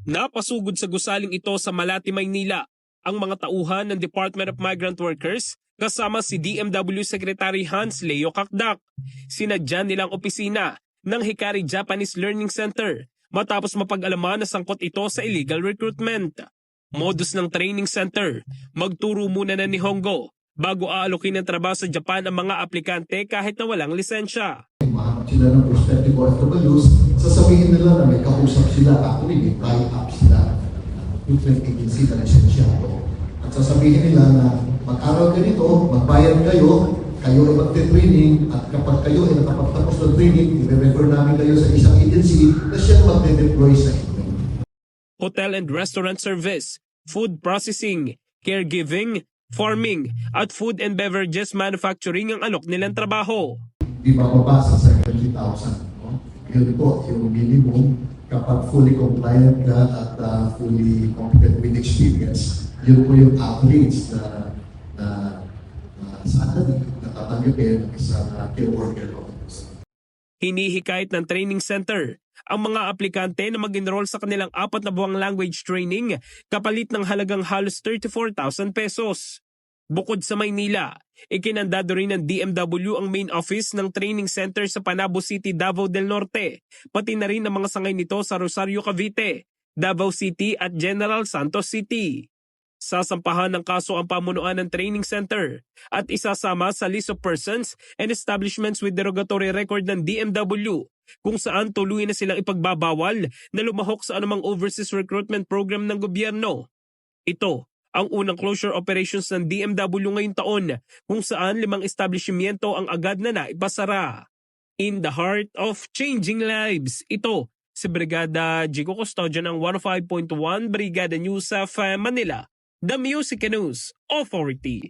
Napasugod sa gusaling ito sa Malati, Maynila ang mga tauhan ng Department of Migrant Workers kasama si DMW Secretary Hans Leo Kakdak. Sinadya nilang opisina ng Hikari Japanese Learning Center matapos mapag-alaman na sangkot ito sa illegal recruitment. Modus ng training center, magturo muna ng Nihongo bago aalokin ng trabaho sa Japan ang mga aplikante kahit na walang lisensya. Mahanap sila ng prospective OFWs, sasabihin nila na may kausap sila, actually may tie-up sila, recruitment agency na lisensyado. At sasabihin nila na mag-aral ganito, magbayad kayo, kayo ay magte-training, at kapag kayo ay nakapagtapos ng training, i-refer namin kayo sa isang agency na siya magde-deploy sa inyo. Hotel and restaurant service, food processing, caregiving, farming, at food and beverages manufacturing ang alok nilang trabaho. Di bababa sa 70,000. No? Yun po yung minimum kapag fully compliant ka at fully competent with experience. Yun po yung average na sana natatanggapin sa care worker office. Hinihikayat ng training center ang mga aplikante na mag-enroll sa kanilang 4 na buwang language training kapalit ng halagang halos 34,000 pesos. Bukod sa Maynila, ikinandado rin ng DMW ang main office ng training center sa Panabo City, Davao del Norte, pati na rin ang mga sangay nito sa Rosario, Cavite, Davao City at General Santos City. Sasampahan ng kaso ang pamunuan ng training center at isasama sa list of persons and establishments with derogatory record ng DMW kung saan tuloy na silang ipagbabawal na lumahok sa anumang overseas recruitment program ng gobyerno. Ito ang unang closure operations ng DMW ngayong taon kung saan 5 establishmento ang agad na naipasara. In the heart of changing lives, ito si Brigada Jigo Custodio ng 105.1 Brigada News of Manila, The Music News Authority.